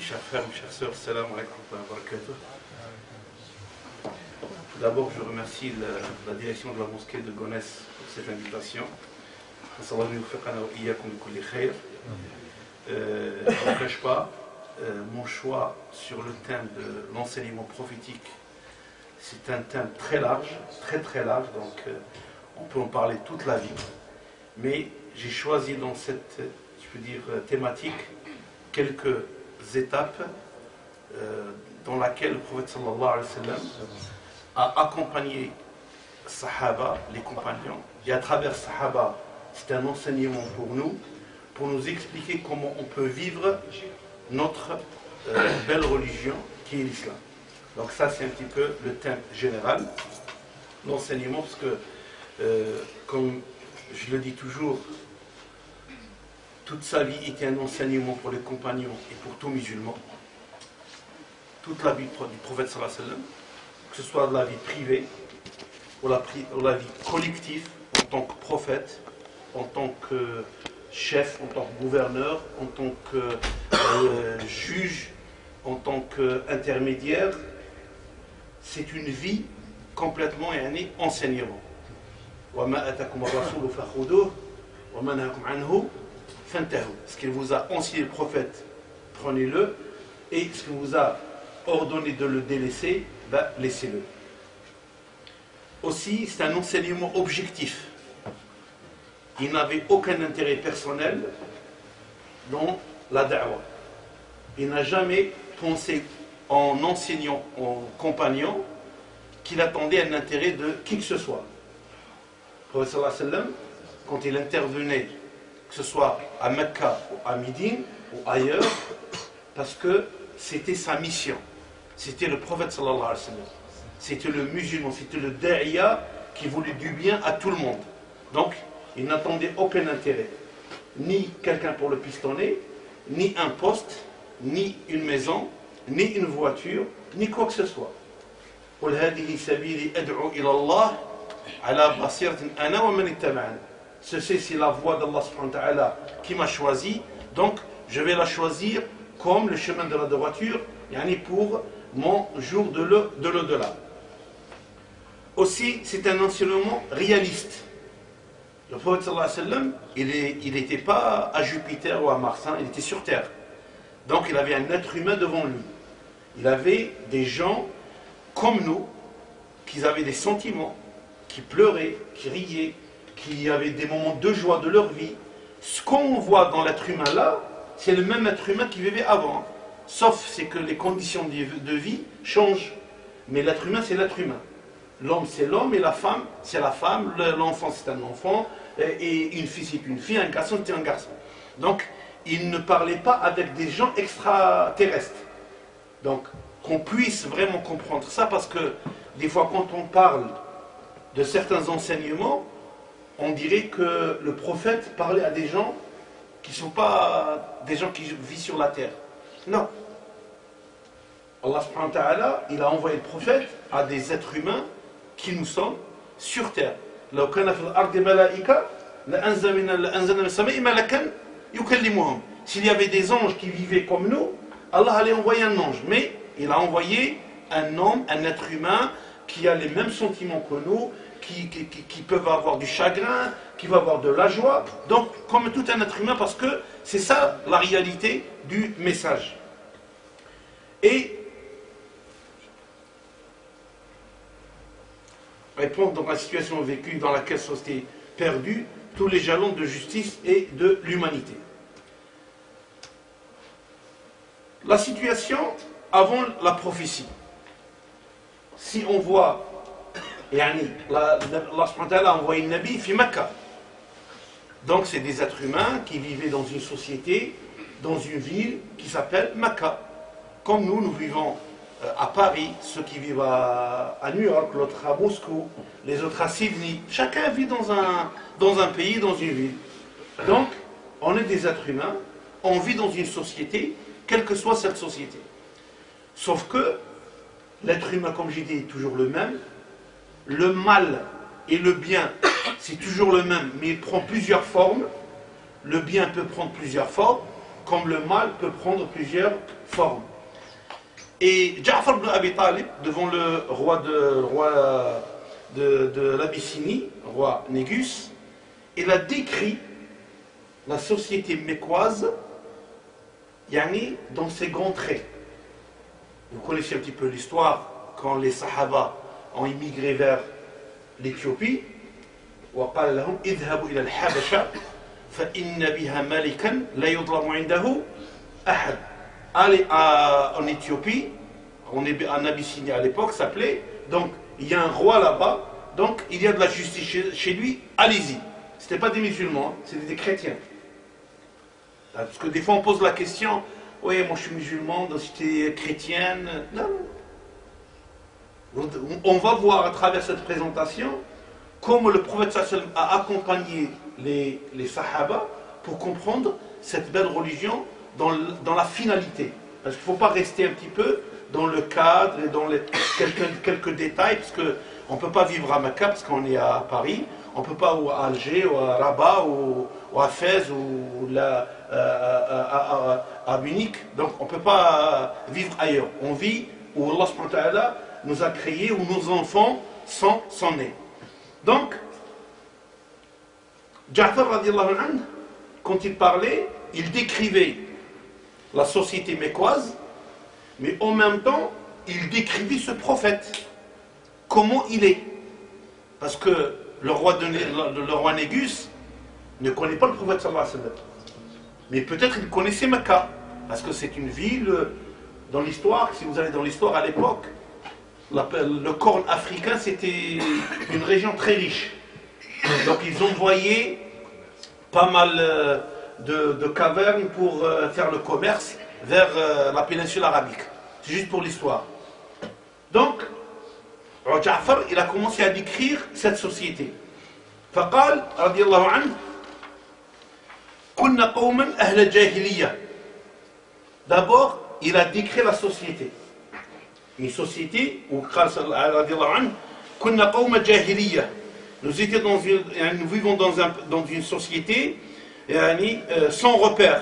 chers frères, mes chères sœurs, salam alaikum wa barakatuh. Tout d'abord, je remercie la direction de la mosquée de Gonesse pour cette invitation. Je ne cache pas mon choix sur le thème de l'enseignement prophétique. C'est un thème très large, très large, donc on peut en parler toute la vie. Mais j'ai choisi dans cette, je peux dire, thématique, quelques étapes dans laquelle le prophète sallallahu alayhi wa sallam a accompagné Sahaba, les compagnons, et à travers Sahaba, c'est un enseignement pour nous expliquer comment on peut vivre notre belle religion qui est l'islam. Donc ça c'est un petit peu le thème général, l'enseignement, parce que comme je le dis toujours, toute sa vie était un enseignement pour les compagnons et pour tout musulman. Toute la vie du prophète sallallahu alayhi wa sallam, que ce soit la vie privée ou la vie collective, en tant que prophète, en tant que chef, en tant que gouverneur, en tant que juge, en tant qu'intermédiaire, c'est une vie complètement enseignement. Ce qu'il vous a enseigné le prophète, prenez-le, et ce qu'il vous a ordonné de le délaisser, laissez-le. Aussi, c'est un enseignement objectif. Il n'avait aucun intérêt personnel dans la da'wah. Il n'a jamais pensé en enseignant, en compagnon, qu'il attendait un intérêt de qui que ce soit. Le prophète sallallahu alayhi wa sallam, quand il intervenait, que ce soit à Mecca ou à Médine ou ailleurs, parce que c'était sa mission. C'était le prophète sallallahu alayhi wa sallam. C'était le musulman, c'était le da'iya qui voulait du bien à tout le monde. Donc, il n'attendait aucun intérêt. Ni quelqu'un pour le pistonner, ni un poste, ni une maison, ni une voiture, ni quoi que ce soit. Ceci, c'est la voie d'Allah subhanahu wa ta'ala qui m'a choisi, donc je vais la choisir comme le chemin de la droiture, pour mon jour de l'au-delà. Aussi, c'est un enseignement réaliste. Le prophète sallallahu alayhi wa sallam, il n'était pas à Jupiter ou à Mars, il était sur Terre. Donc il avait un être humain devant lui. Il avait des gens comme nous, qui avaient des sentiments, qui pleuraient, qui riaient, qui avaient des moments de joie de leur vie. Ce qu'on voit dans l'être humain là, c'est le même être humain qui vivait avant. Sauf c'est que les conditions de vie changent. Mais l'être humain, c'est l'être humain. L'homme, c'est l'homme, et la femme, c'est la femme. L'enfant, c'est un enfant. Et une fille, c'est une fille. Un garçon, c'est un garçon. Donc, il ne parlait pas avec des gens extraterrestres. Donc, qu'on puisse vraiment comprendre ça, parce que des fois, quand on parle de certains enseignements, on dirait que le prophète parlait à des gens qui ne sont pas des gens qui vivent sur la terre. Non. Allah subhanahu wa ta'ala, il a envoyé le prophète à des êtres humains qui nous sommes sur terre. S'il y avait des anges qui vivaient comme nous, Allah allait envoyer un ange. Mais il a envoyé un homme, un être humain qui a les mêmes sentiments que nous, qui peuvent avoir du chagrin, qui va avoir de la joie, donc comme tout un être humain, parce que c'est ça la réalité du message. Et répondre dans la situation vécue dans laquelle la société est perdue, tous les jalons de justice et de l'humanité. La situation avant la prophétie. Si on voit Allah a envoyé le Nabi fi Mecca. Donc c'est des êtres humains qui vivaient dans une société, dans une ville qui s'appelle Mecca. Comme nous vivons à Paris, ceux qui vivent à New York, l'autre à Moscou, les autres à Sydney. Chacun vit dans un pays, dans une ville. Donc on est des êtres humains, on vit dans une société, quelle que soit cette société. Sauf que l'être humain, comme j'ai dit, est toujours le même. Le mal et le bien, c'est toujours le même, mais il prend plusieurs formes. Le bien peut prendre plusieurs formes. comme le mal peut prendre plusieurs formes. Et Ja'far ibn Abi Talib, devant le roi de l'Abyssinie, roi Négus, il a décrit la société mécoise yani, dans ses grands traits. Vous connaissez un petit peu l'histoire, quand les Sahaba ont immigré vers l'Éthiopie, وقال لهم اذهبوا إلى الحبشة فإن بها ملكا لا يظلم عنده أحد. Allez en Éthiopie, on est en Abyssinie à l'époque, s'appelait, donc il y a un roi là-bas, donc il y a de la justice chez lui, allez-y. C'était pas des musulmans, c'était des chrétiens. Parce que des fois on pose la question, oui, moi je suis musulman, dans cité chrétienne. Non. On va voir à travers cette présentation comment le prophète sallam a accompagné les Sahaba pour comprendre cette belle religion dans la finalité. Parce qu'il ne faut pas rester un petit peu dans le cadre et dans quelques détails, parce qu'on ne peut pas vivre à Mecca parce qu'on est à Paris, on ne peut pas ou à Alger, ou à Rabat, ou à Fès, ou à Munich. Donc on ne peut pas vivre ailleurs. On vit où Allah subhanahu wa ta'ala nous a créés, où nos enfants sont nés. Donc, Ja'far radiallahu anhu, quand il parlait, il décrivait la société mécoise, mais en même temps, il décrivait ce prophète, comment il est. Parce que le roi Négus ne connaît pas le prophète sallallahu alayhi wa sallam. Mais peut-être il connaissait Mecca, parce que c'est une ville, dans l'histoire, si vous allez dans l'histoire à l'époque, le corne africain c'était une région très riche. Donc ils ont envoyé pas mal de cavernes pour faire le commerce vers la péninsule arabique. C'est juste pour l'histoire. Donc, Ja'far, il a commencé à décrire cette société. فقال رضي الله عنه كنا قوما أهل جاهلية. D'abord, il a décrit la société. Une société où nous vivons dans une société sans repère.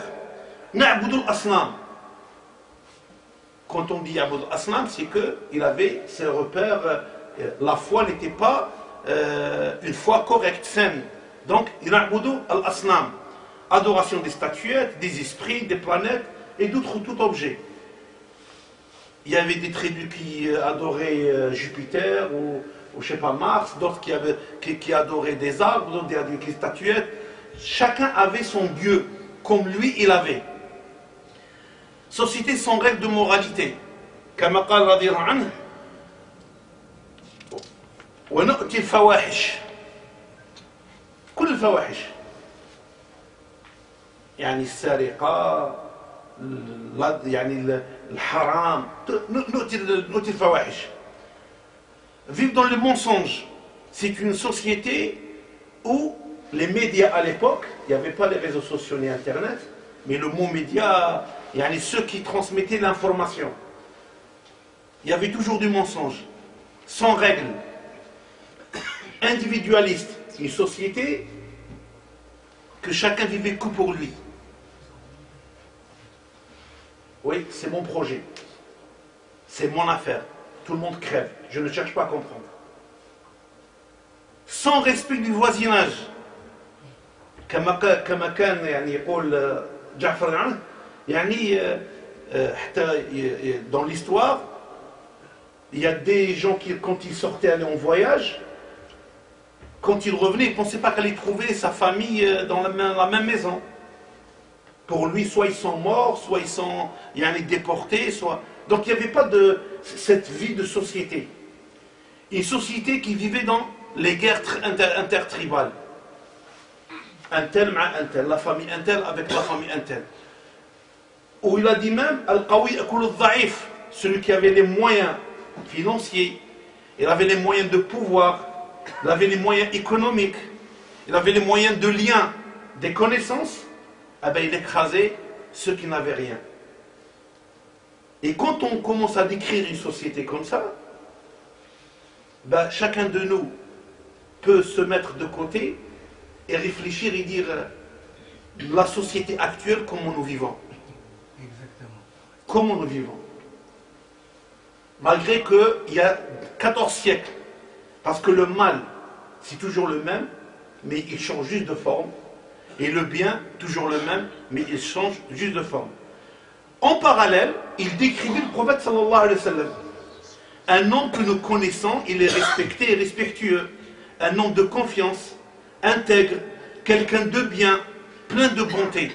Quand on dit Abud al-Asnam, c'est qu'il avait ses repères, la foi n'était pas une foi correcte, saine. Donc, il a al-Asnam, adoration des statuettes, des esprits, des planètes et d'autres tout objets. Il y avait des tribus qui adoraient Jupiter ou je sais pas Mars, d'autres qui adoraient des arbres, d'autres qui adoraient des statuettes. Chacun avait son dieu, comme lui il avait. Société sans règle de moralité. كما قال رضي الله عنه ونؤتي الفواحش كل الفواحش يعني السرقة يعني الحرام نؤتي الفواحش. Vivre dans le mensonge, c'est une société où les médias à l'époque, il n'y avait pas les réseaux sociaux ni internet, mais le mot média, il y a ceux qui transmettaient l'information. Il y avait toujours du mensonge, sans règles, individualiste, une société que chacun vivait que pour lui. Oui, c'est mon projet. C'est mon affaire. Tout le monde crève. Je ne cherche pas à comprendre. Sans respect du voisinage. كما كان يعني يقول جعفر عنه يعني حتى dans l'histoire il y a des gens qui quand ils sortaient aller en voyage, quand ils revenaient, ils ne pensaient pas qu'elle allait trouver sa famille dans la même maison. Pour lui, soit ils sont morts, soit ils sont déportés, soit... Donc il n'y avait pas de cette vie de société. Une société qui vivait dans les guerres intertribales. Un tel, la famille un tel avec la famille un tel. Où il a dit même, Al-Qawi akul al-Dha'if, celui qui avait les moyens financiers, il avait les moyens de pouvoir, il avait les moyens économiques, il avait les moyens de lien, des connaissances, eh bien, il écrasait ceux qui n'avaient rien. Et quand on commence à décrire une société comme ça, ben, chacun de nous peut se mettre de côté et réfléchir et dire la société actuelle, comment nous vivons. comment nous vivons. Malgré qu'il y a 14 siècles. Parce que le mal, c'est toujours le même, mais il change juste de forme. Et le bien, toujours le même, mais il change juste de forme. En parallèle, il décrivait le prophète sallallahu alayhi wa sallam. Un homme que nous connaissons, il est respecté et respectueux. Un homme de confiance, intègre, quelqu'un de bien, plein de bonté.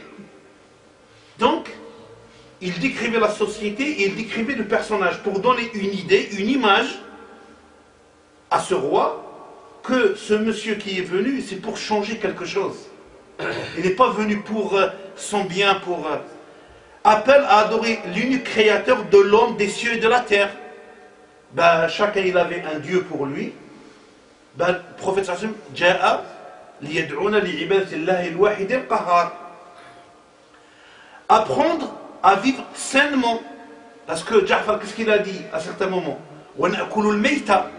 Donc, il décrivait la société et il décrivait le personnage pour donner une idée, une image à ce roi que ce monsieur qui est venu, c'est pour changer quelque chose. Il n'est pas venu pour son bien, pour... appelle à adorer l'unique créateur de l'homme, des cieux et de la terre. Ben, chacun il avait un Dieu pour lui. Ben, le prophète sallallahu alayhi wa sallam, liyad'una li'ibadatillahi al-wahid al-qahhar. Apprendre à vivre sainement. Parce que Ja'far, qu'est-ce qu'il a dit à certains moments? Wa na'kulu al-mayta.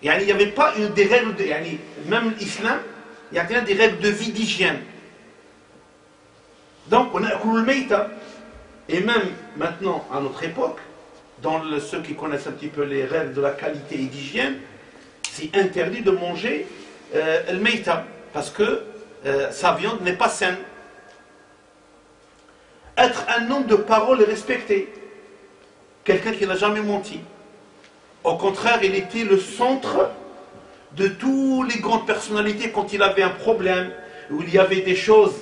Il n'y avait pas des règles, même l'islam, il y a des règles de vie, d'hygiène. Donc, on a le meïta. Et même maintenant, à notre époque, dans ceux qui connaissent un petit peu les règles de la qualité et d'hygiène, c'est interdit de manger le meïta, parce que sa viande n'est pas saine. Être un homme de parole et respecté. Quelqu'un qui n'a jamais menti. Au contraire, il était le centre de toutes les grandes personnalités quand il avait un problème, où il y avait des choses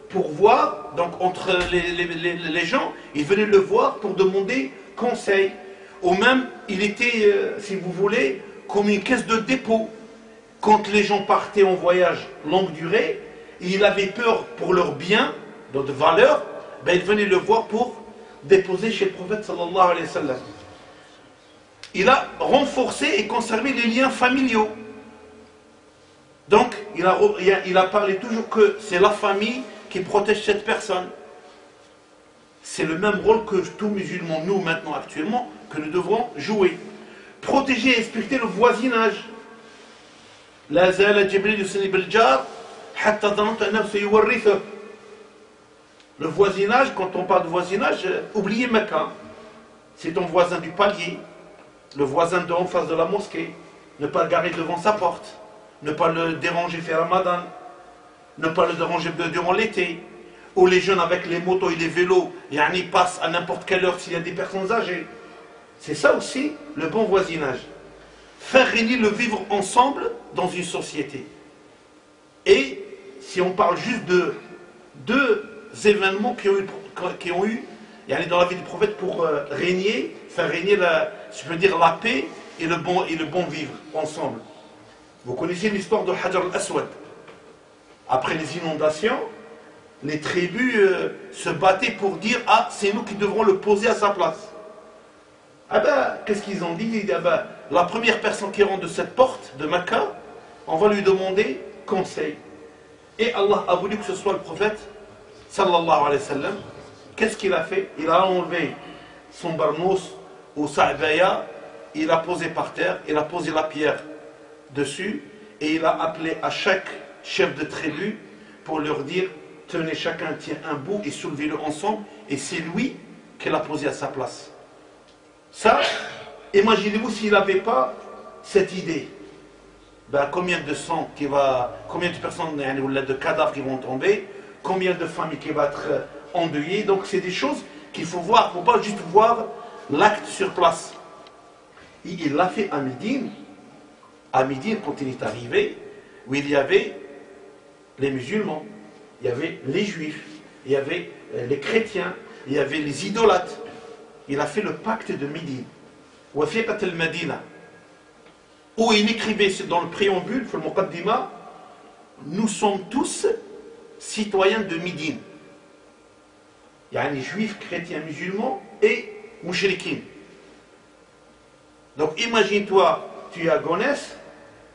pour voir, donc entre les gens, il venait le voir pour demander conseil. Ou même, il était, si vous voulez, comme une caisse de dépôt. Quand les gens partaient en voyage longue durée, et il avait peur pour leur bien, de valeur, ben il venait le voir pour déposer chez le prophète sallallahu alayhi wa sallam. Il a renforcé et conservé les liens familiaux. Donc, il a parlé toujours que c'est la famille qui protège cette personne. C'est le même rôle que tous musulmans, nous maintenant actuellement, que nous devrons jouer. Protéger et respecter le voisinage. La zala Jibril yusalli bil jar hatta dhanantu annahu sayuwarrithu. Le voisinage, quand on parle de voisinage, oubliez Mecca. C'est ton voisin du palier. Le voisin d'en face de la mosquée, ne pas le garer devant sa porte, ne pas le déranger faire Ramadan, ne pas le déranger durant l'été, ou les jeunes avec les motos et les vélos, ils passent à n'importe quelle heure s'il y a des personnes âgées. C'est ça aussi le bon voisinage. Faire régner le vivre ensemble dans une société. Et si on parle juste de deux événements qui ont eu dans la vie du prophète pour régner, faire régner je peux dire la paix et le bon vivre ensemble. Vous connaissez l'histoire de Hajar al-Aswad. Après les inondations, les tribus se battaient pour dire « Ah, c'est nous qui devrons le poser à sa place ». Ah ben, qu'est-ce qu'ils ont dit? Ils disent, ah ben, la première personne qui rentre de cette porte de Mecca, on va lui demander conseil. Et Allah a voulu que ce soit le prophète, sallallahu alayhi wa sallam. Qu'est-ce qu'il a fait? Il a enlevé son barnous ou sa'baya, il a posé par terre, il a posé la pierre dessus, et il a appelé à chaque chef de tribu pour leur dire, tenez, chacun tient un bout et soulevez-le ensemble, et c'est lui qui l'a posé à sa place. Ça, imaginez-vous s'il n'avait pas cette idée. Ben, combien de sang combien de personnes, de cadavres qui vont tomber, combien de familles qui vont être endeuillées. Donc c'est des choses qu'il faut voir, il ne faut pas juste voir l'acte sur place. Il l'a fait à Médine, quand il est arrivé, où il y avait les musulmans, il y avait les juifs, il y avait les chrétiens, il y avait les idolâtres. Il a fait le pacte de Médine, Wathiqat al-Madina, où il écrivait dans le préambule, le Muqaddima, nous sommes tous citoyens de Médine. Il y a les juifs, chrétiens, musulmans et mouchriquins. Donc imagine-toi, tu es à Gonesse,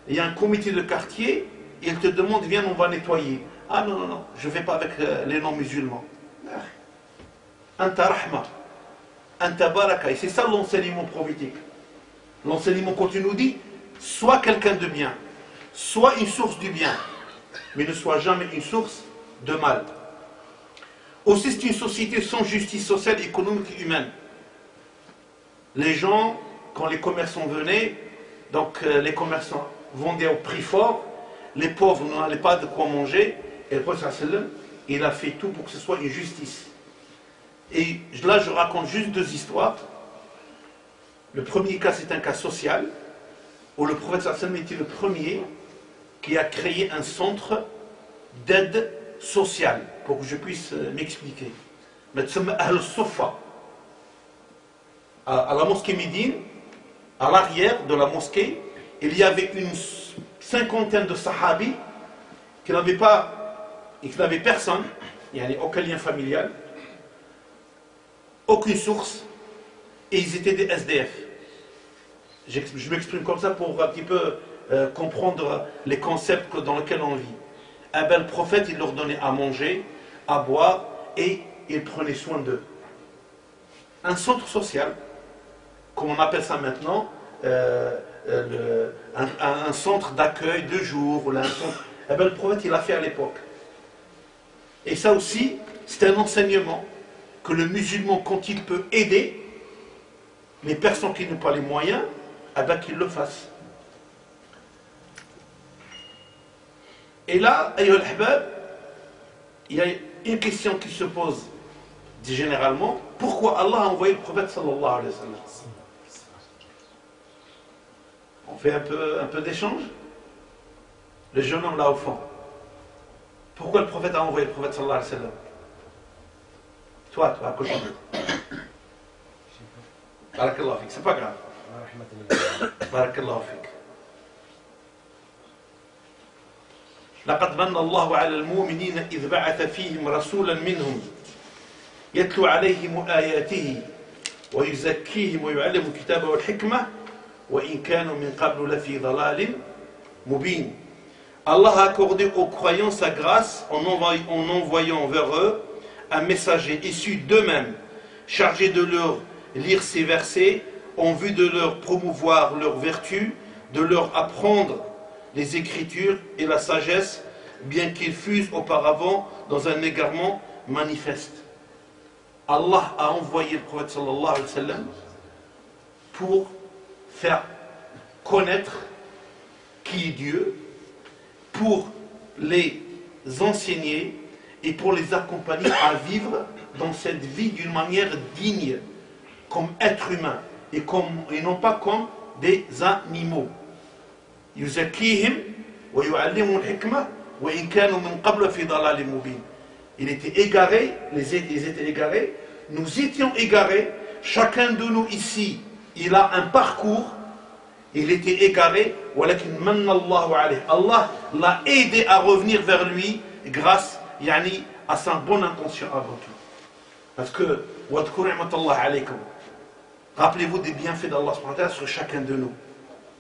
il y a un comité de quartier, et il te demande, viens, on va nettoyer. Ah non, non, non, je ne vais pas avec les non-musulmans. Anta rahma. Et c'est ça l'enseignement prophétique. L'enseignement quand tu nous dit, sois quelqu'un de bien, sois une source du bien, mais ne sois jamais une source de mal. Aussi, c'est une société sans justice sociale, économique et humaine. Les gens, quand les commerçants venaient, donc les commerçants vendaient au prix fort, les pauvres n'avaient pas de quoi manger, et le prophète sallam, il a fait tout pour que ce soit une justice. Et là, je raconte juste deux histoires. Le premier cas, c'est un cas social, où le prophète sallam était le premier qui a créé un centre d'aide sociale, pour que je puisse m'expliquer. À la mosquée Médine, à l'arrière de la mosquée, il y avait une cinquantaine de sahabis qui n'avaient personne, il n'y avait aucun lien familial, aucune source, et ils étaient des SDF. Je m'exprime comme ça pour un petit peu comprendre les concepts dans lesquels on vit. Le prophète, il leur donnait à manger, à boire, et il prenait soin d'eux. Un centre social, comme on appelle ça maintenant, un centre d'accueil de jour, le prophète, il l'a fait à l'époque. Et ça aussi, c'est un enseignement que le musulman, quand il peut aider les personnes qui n'ont pas les moyens, qu'il le fasse. Et là, ayyuhal ahbab, il y a une question qui se pose généralement: pourquoi Allah a envoyé le prophète sallallahu alayhi wa sallam? On fait un peu d'échange. Le jeune homme là au fond. Pourquoi le prophète a envoyé le prophète sallallahu alayhi wa sallam? Toi, à côté. Barakallahu fik, c'est pas grave. Barakallahu fik. لقد من الله على المؤمنين إذ بعث فيهم رسولا منهم يتلو عليهم آياته ويزكيهم ويعلمهم الكتاب والحكمة وإن كانوا من قبل لفي ضلال مبين. Allah a accordé aux croyants sa grâce en envoyant vers eux un messager issu d'eux-mêmes, chargé de leur lire ces versets en vue de leur promouvoir leur vertu, de leur apprendre les Écritures et la sagesse, bien qu'ils fussent auparavant dans un égarement manifeste. Allah a envoyé le prophète sallallahu alayhi wa sallam pour faire connaître qui est Dieu, pour les enseigner et pour les accompagner à vivre dans cette vie d'une manière digne, comme être humain et non pas comme des animaux. يزكيهم ويعلمهم الحكمة وإن كانوا من قبل في ضلال مبين. Il était égaré, ils étaient égarés, nous étions égarés, chacun de nous ici, il a un parcours, il était égaré, ولكن من الله عليه. Allah l'a aidé à revenir vers lui grâce à sa bonne intention avant tout. Parce que rappelez-vous des bienfaits d'Allah sur chacun de nous.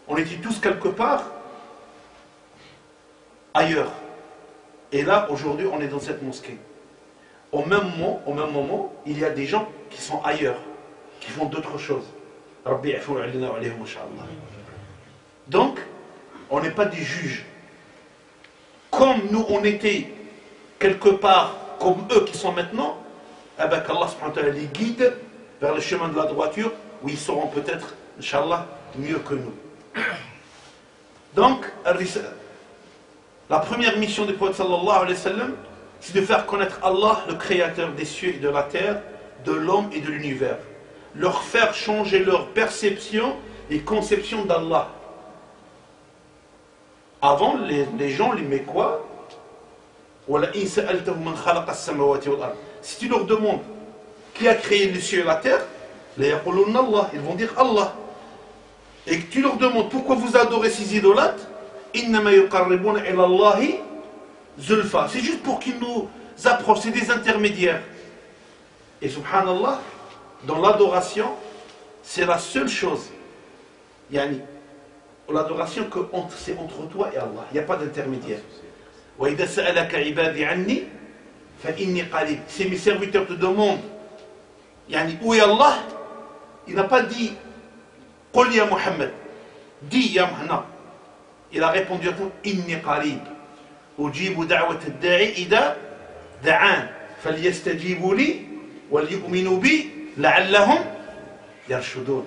On était tous quelque part ailleurs. Et là, aujourd'hui, on est dans cette mosquée. Au même moment, il y a des gens qui sont ailleurs, qui font d'autres choses. Donc, on n'est pas des juges. Comme nous, on était quelque part comme eux qui sont maintenant, qu'Allah subhanahu wa ta'ala les guide vers le chemin de la droiture, où ils seront peut-être, Inch'Allah, mieux que nous. Donc, la première mission du prophète sallallahu alayhi wa sallam, c'est de faire connaître Allah, le créateur des cieux et de la terre, de l'homme et de l'univers. Leur faire changer leur perception et conception d'Allah. Avant, les gens, les Mécois, si tu leur demandes qui a créé les cieux et la terre, ils vont dire Allah. Et que tu leur demandes pourquoi vous adorez ces idolâtres, c'est juste pour qu'ils nous approchent, c'est des intermédiaires. Et subhanallah, dans l'adoration, c'est la seule chose, l'adoration c'est entre toi et Allah, il n'y a pas d'intermédiaire. Si mes serviteurs te demandent où est Allah, il n'a pas dit Qul ya Muhammad, dis ya Muhammad. Il a répondu à tout Inni qarib, ujibu da'wat ad-da'i ida da'an. فليستجيبوا لي وليؤمنوا بي لعلهم يرشدون.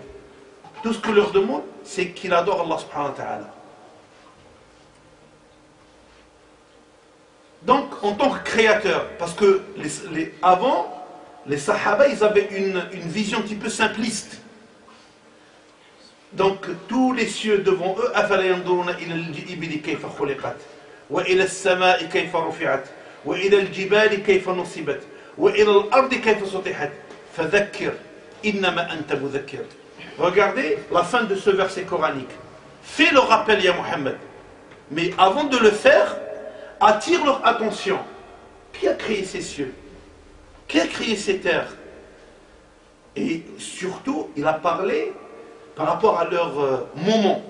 Tout ce que leur demande, c'est qu'il adore Allah subhanahu wa ta'ala. Donc, en tant que créateur, parce que avant, les Sahaba, ils avaient une vision un petit peu simpliste. Donc, tous les cieux devant eux, أَفَلَا يَنْظُرُونَ إِلَى الْإِبِلِ كَيْفَ خُلِقَتْ وَإِلَى السَّمَاءِ كَيْفَ رُفِعَتْ وَإِلَى الْجِبَالِ كَيْفَ نُصِبَتْ وَإِلَى الْأَرْضِ كَيْفَ سُطِحَتْ فَذَكِّرْ إِنَّمَا أَنْتَ مُذَكِّرٌ. Regardez la fin de ce verset coranique. Fais le rappel, ya Muhammad. Mais avant de le faire, attire leur attention. Qui a créé ces cieux? Qui a créé ces terres? Et surtout, il a parlé par rapport à leur moment.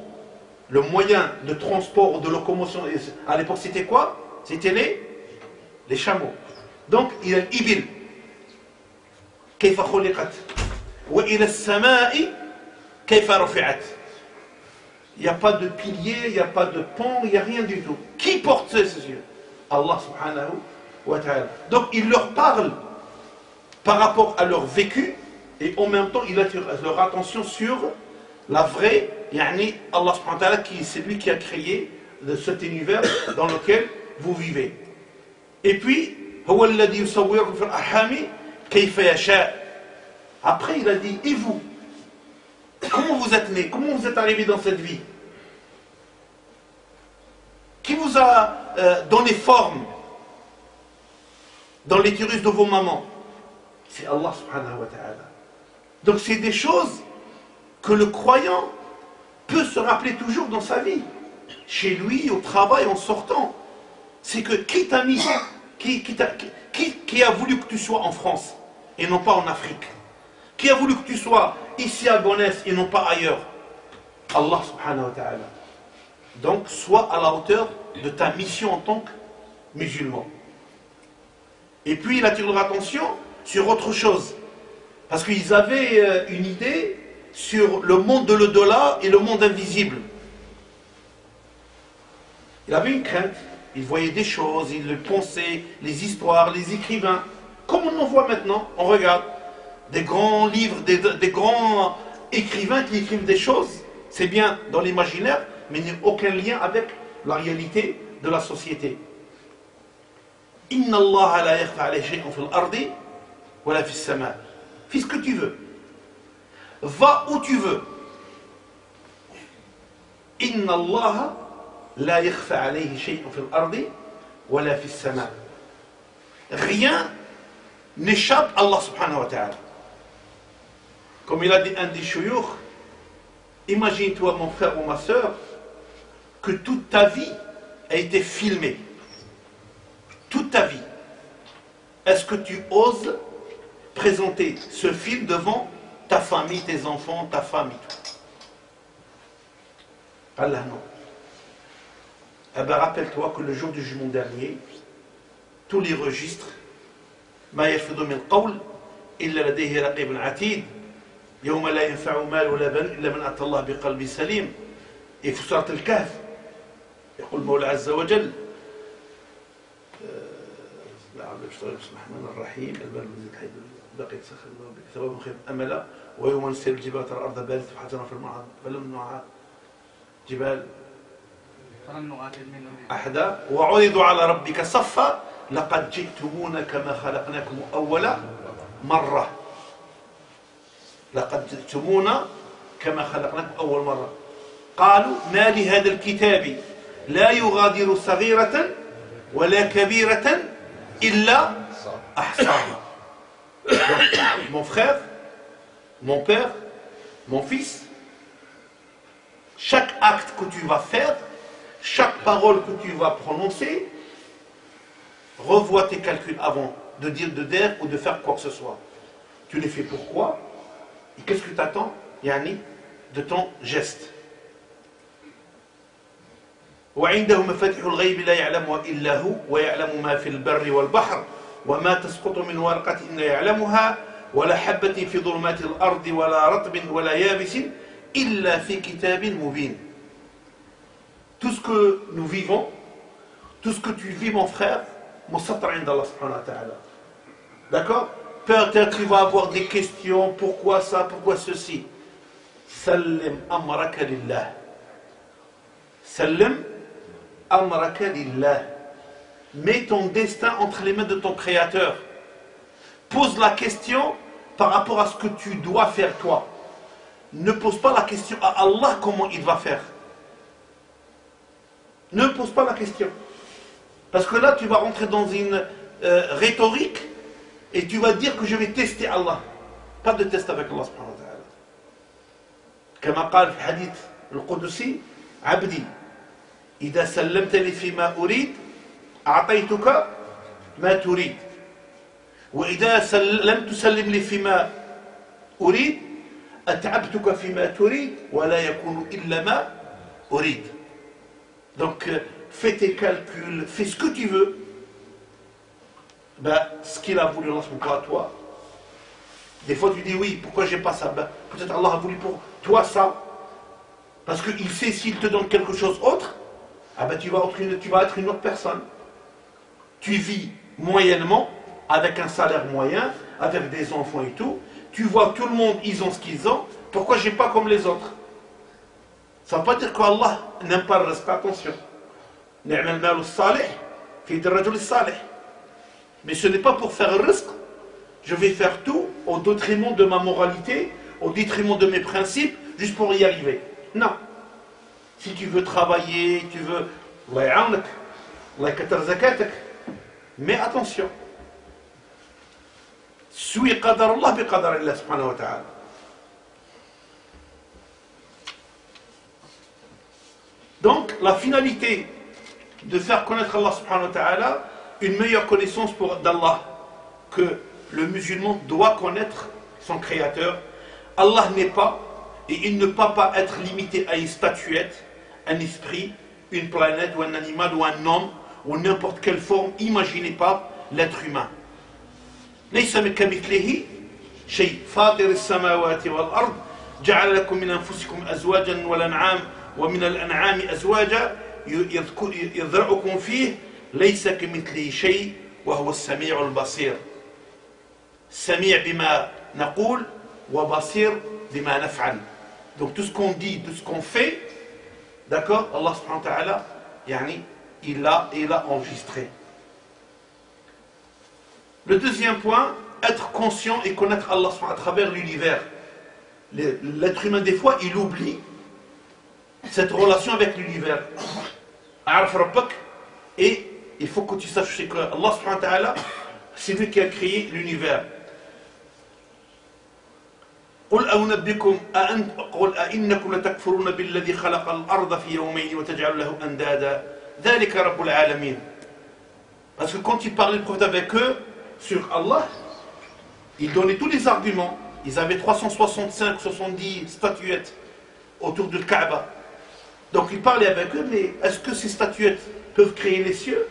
Le moyen de transport ou de locomotion, à l'époque, c'était quoi? C'était les chameaux. Donc, il y a l'ibil. كيف خلقت وإلى السماء كيف رفعت. Il n'y a pas de pilier, il n'y a pas de pont, il n'y a rien du tout. Qui porte ces yeux? Allah subhanahu wa ta'ala. Donc il leur parle par rapport à leur vécu et en même temps il attire leur attention sur la vraie, yani Allah subhanahu wa ta'ala, c'est lui qui a créé cet univers dans lequel vous vivez. Et puis, هو الذي يصوركم في الأرحام كيف يشاء. Après il a dit, et vous? Comment vous êtes né? Comment vous êtes arrivé dans cette vie? Qui vous a donné forme dans l'utérus de vos mamans? C'est Allah subhanahu wa ta'ala. Donc c'est des choses que le croyant peut se rappeler toujours dans sa vie. Chez lui, au travail, en sortant. C'est que qui t'a mis, qui a voulu que tu sois en France et non pas en Afrique? Qui a voulu que tu sois ici à Gonesse et non pas ailleurs? Allah subhanahu wa ta'ala. Donc, sois à la hauteur de ta mission en tant que musulman. Et puis, il attire leur attention sur autre chose. Parce qu'ils avaient une idée sur le monde de l'au-delà et le monde invisible. Il avait une crainte. Il voyait des choses, il pensait, les histoires, les écrivains. Comme on en voit maintenant, on regarde. Des grands livres, des grands écrivains qui écrivent des choses, c'est bien dans l'imaginaire, mais il n'y a aucun lien avec la réalité de la société. Inna Allah la yakhfa alayhi shay'un fil ardi wala fis sama'. Fais ce que tu veux. Va où tu veux. Inna Allah la yakhfa alayhi shay'un fil ardi wala fis sama'. Rien n'échappe à Allah subhanahu wa ta'ala. Comme il a dit un des chouyours, imagine-toi mon frère ou ma soeur, que toute ta vie a été filmée. Toute ta vie. Est-ce que tu oses présenter ce film devant ta famille, tes enfants, ta femme et tout? Allah non. Eh bien rappelle-toi que le jour du jugement dernier, tous les registres, ما يلفظ من قول إلا لديه رقيب عتيد يوم لا ينفع مال ولا بنون إلا من أتى الله بقلب سليم. Et في سورة الكهف يقول المولى عز وجل بسم الله الرحمن الرحيم البر الذي الحي بقيت سخر الله بك ثواب خير أملا ويوم نسير الجبال ترى الأرض بارزة فحجرنا في المعاد فلم نعاد جبال أحدا وعرضوا على ربك صفا لقد جئتمونا كما خلقناكم أول مرة. لقد جئتمونا كما خلقناكم أول مرة. قالوا ما لهذا الكتاب لا يغادر صغيرة ولا كبيرة إلا أحصاها. Mon frère, mon père, mon fils, chaque acte que tu vas faire, chaque parole que tu vas prononcer, revois tes calculs avant de dire ou de faire quoi que ce soit. Tu les fais pourquoi? Et qu'est-ce que tu attends, yani, de ton geste? وعنده مفاتيح الغيب لا يعلمها إلا هو ويعلم ما في البر والبحر وما تسقط من ورقة إلا يعلمها ولا حبة في ظلمات الأرض ولا رطب ولا يابس إلا في كتاب مبين. Tout ce que nous vivons, tout ce que tu vis mon frère, مسطر عند الله سبحانه وتعالى. D'accord? Peut-être tu vas avoir des questions, pourquoi ça, pourquoi ceci. Sallim amraka lillah. Sallim amraka lillah. Mets ton destin entre les mains de ton Créateur. Pose la question par rapport à ce que tu dois faire toi. Ne pose pas la question à Allah comment il va faire. Ne pose pas la question. Parce que là, tu vas rentrer dans une rhétorique et tu vas dire que je vais tester Allah. Pas de test avec Allah subhanahu wa ta'ala. كما قال في الحديث القدسي عبدي إذا سلمتني فيما أريد أعطيتك ما تريد وإذا لم تسلم لي فيما أريد أتعبتك فيما تريد ولا يكون إلا ما أريد. Donc fais tes calculs, fais ce que tu veux. Ben, ce qu'il a voulu Allah subhanahu wa ta'ala à toi. Des fois tu dis oui, pourquoi j'ai pas ça? Ben, peut-être Allah a voulu pour toi ça. Parce qu'il sait s'il te donne quelque chose autre, ah ben, tu vas être une autre personne. Tu vis moyennement, avec un salaire moyen, avec des enfants et tout. Tu vois tout le monde, ils ont ce qu'ils ont. Pourquoi j'ai pas comme les autres? Ça ne veut pas dire qu'Allah n'aime pas le respect. Attention. Mais ce n'est pas pour faire le risque. Je vais faire tout au détriment de ma moralité, au détriment de mes principes, juste pour y arriver. Non. Si tu veux travailler, tu veux... Mais attention. Suis qadar Allah bi qadar Allah subhanahu wa ta'ala. Donc, la finalité de faire connaître Allah subhanahu wa ta'ala, une meilleure connaissance d'Allah, que le musulman doit connaître son créateur. Allah n'est pas, et il ne peut pas être limité à une statuette, un esprit, une planète, ou un animal, ou un homme, ou n'importe quelle forme. Imaginez pas l'être humain. ليس كمثله شيء فاطر السماوات والأرض جعل لكم من أنفسكم أزواجا والأنعام ومن الأنعام أزواجا يذرأكم فيه ليس كمثله شيء وهو السميع البصير سميع بما نقول وبصير بما نفعل. Donc tout ce qu'on dit, tout ce qu'on fait, d'accord, Allah subhanahu wa ta'ala, il a enregistré. Le deuxième point, être conscient et connaître Allah à travers l'univers. L'être humain, des fois, il oublie cette relation avec l'univers. Et il faut que tu saches que Allah subhanahu wa ta'ala, c'est lui qui a créé l'univers. قل أنبئكم قل أئنكم لتكفرون بالذي خلق الأرض في يومين وتجعل له أندادا ذلك رب العالمين. Parce que quand il parlait le prophète avec eux sur Allah, ils donnaient tous les arguments. Ils avaient 365-70 statuettes autour du Kaaba. Donc ils parlaient avec eux, mais est-ce que ces statuettes peuvent créer les cieux,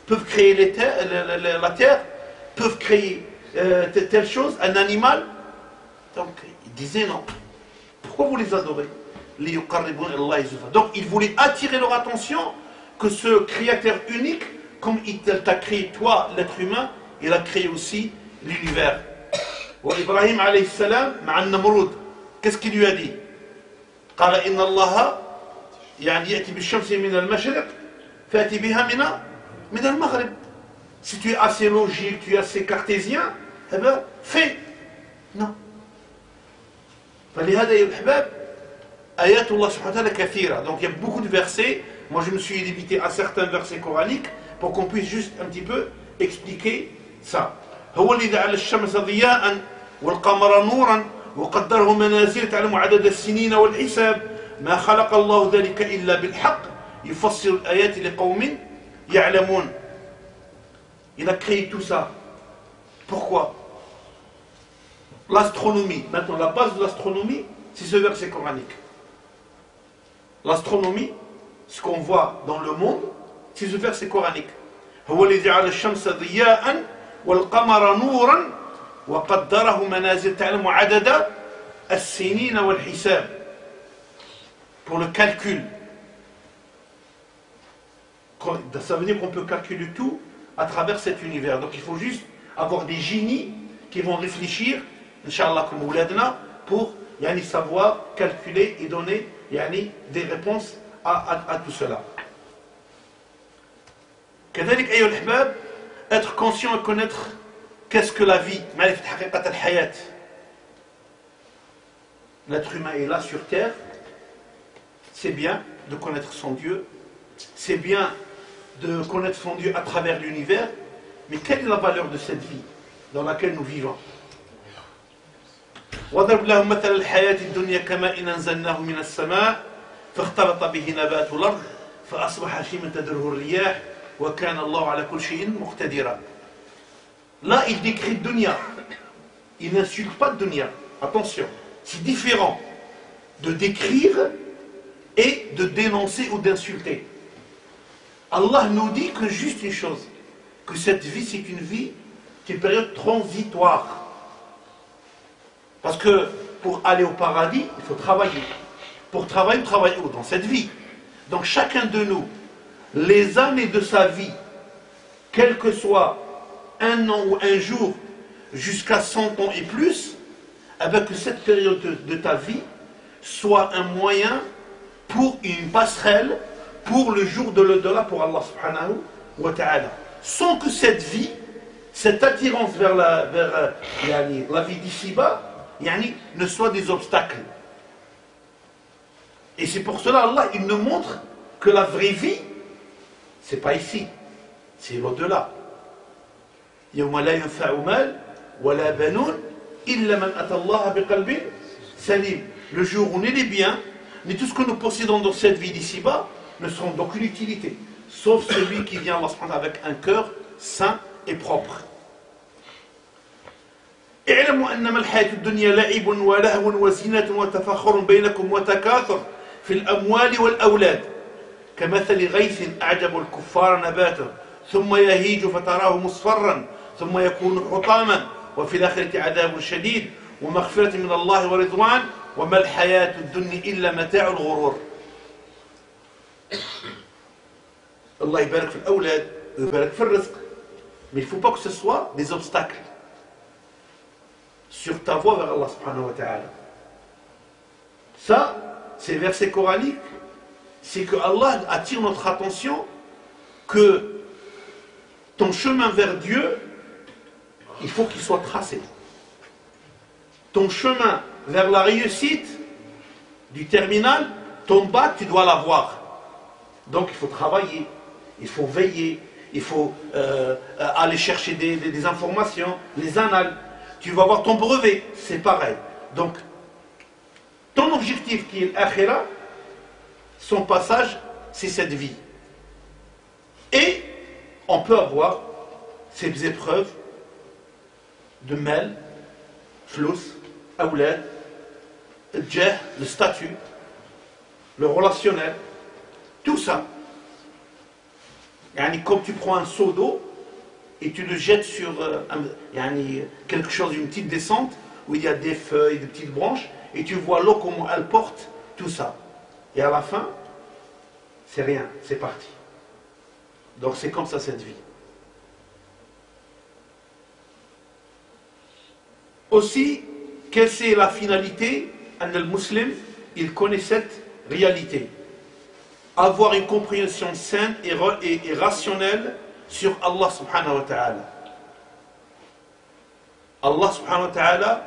peuvent créer la terre, peuvent créer telle chose, un animal? Donc ils disaient non. Pourquoi vous les adorez? Donc ils voulaient attirer leur attention que ce créateur unique, comme il t'a créé toi, l'être humain, il a créé aussi l'univers. Ibrahim alayhi salam, ma'an Namrud, qu'est-ce qu'il lui a dit? قال إن الله يعني يأتي بالشمس من المشرق فأتي بها من المغرب. Si tu es assez logique, tu es assez cartésien, eh bien, fais. Non. فلهذا يا الأحباب آيات الله سبحانه وتعالى كثيرة. Donc il y a beaucoup de versets. Moi je me suis limité à certains versets coraniques pour qu'on puisse juste un petit peu expliquer ça. هو الذي جعل الشمس ضياء والقمر نورا وقدره منازل تعلم عدد السنين والحساب ما خلق الله ذلك إلا بالحق يفسر الآيات لقوم يعلمون. Il a créé tout ça. Pourquoi? L'astronomie. Maintenant, la base de l'astronomie, c'est ce verset coranique. L'astronomie, ce qu'on voit dans le monde, c'est ce verset coranique. هو الذي جعل الشمس ضياء والقمر نورا وقدره منازل تعلم عدد السنين والحساب. Pour le calcul. Ça veut dire qu'on peut calculer tout à travers cet univers. Donc il faut juste avoir des génies qui vont réfléchir, Inch'Allah, comme ouladna, pour savoir calculer et donner des réponses à tout cela. كذلك أيها الأحباب, être conscient et connaître qu'est-ce que la vie, معرفة حقيقة الحياة. L'être humain est là sur terre, c'est bien de connaître son Dieu, c'est bien de connaître son Dieu à travers l'univers, mais quelle est la valeur de cette vie dans laquelle nous vivons? وضرب لهم مثل الحياة الدنيا كماء أنزلناه من السماء فاختلط به نبات الأرض فأصبح هشيما تذروه الرياح وكان الله على كل شيء مقتدرا. Là, il décrit Dunya. Il n'insulte pas Dunya. Attention, c'est différent de décrire et de dénoncer ou d'insulter. Allah nous dit que juste une chose, que cette vie, c'est une vie qui est une période transitoire. Parce que pour aller au paradis, il faut travailler. Pour travailler, on travaille où? Dans cette vie. Donc chacun de nous, les années de sa vie, quel que soit un an ou un jour, jusqu'à 100 ans et plus, avec que cette période de ta vie soit un moyen pour une passerelle pour le jour de l'au-delà pour Allah subhanahu wa ta'ala. Sans que cette vie, cette attirance vers la vie d'ici-bas, ne soit des obstacles. Et c'est pour cela Allah, il nous montre que la vraie vie, c'est pas ici, c'est l'au-delà. يوم لا ينفع مال ولا بنون إلا من أتى الله بقلب سليم. Le jour où on est les biens, mais tout ce que nous possédons dans cette vie d'ici-bas ne seront d'aucune utilité, sauf celui qui vient avec un cœur sain et propre. اعلموا أنما الحياة الدنيا لعب ولهو وزينة وتفاخر بينكم وتكاثر في الأموال والأولاد كمثل غيث أعجب الكفار نباته ثم يهيج فتراه مصفرا ثم يكون حطاما وفي الآخرة عذاب شديد ومغفرة من الله ورضوان وما الحياة الدنيا إلا متاع الغرور. الله يبارك في الأولاد ويبارك في الرزق, mais il ne faut pas que ce soit des obstacles sur ta voie vers Allah subhanahu wa ta'ala. Ça, ces versets coraniques, c'est que Allah attire notre attention que ton chemin vers Dieu, il faut qu'il soit tracé. Ton chemin vers la réussite du terminal, ton bac, tu dois l'avoir. Donc il faut travailler, il faut veiller, il faut aller chercher des informations, les annales. Tu vas avoir ton brevet, c'est pareil. Donc, ton objectif qui est l'akhira, son passage, c'est cette vie. Et on peut avoir ces épreuves de mal, flous, awlad, jah, le statut, le relationnel, tout ça. Comme tu prends un seau d'eau et tu le jettes sur quelque chose, une petite descente où il y a des feuilles, des petites branches, et tu vois l'eau comment elle porte tout ça. Et à la fin, c'est rien, c'est parti. Donc c'est comme ça cette vie. Aussi, quelle est la finalité? Le musulman, il connaît cette réalité. Avoir une compréhension saine et rationnelle sur Allah subhanahu wa ta'ala. Allah subhanahu wa ta'ala,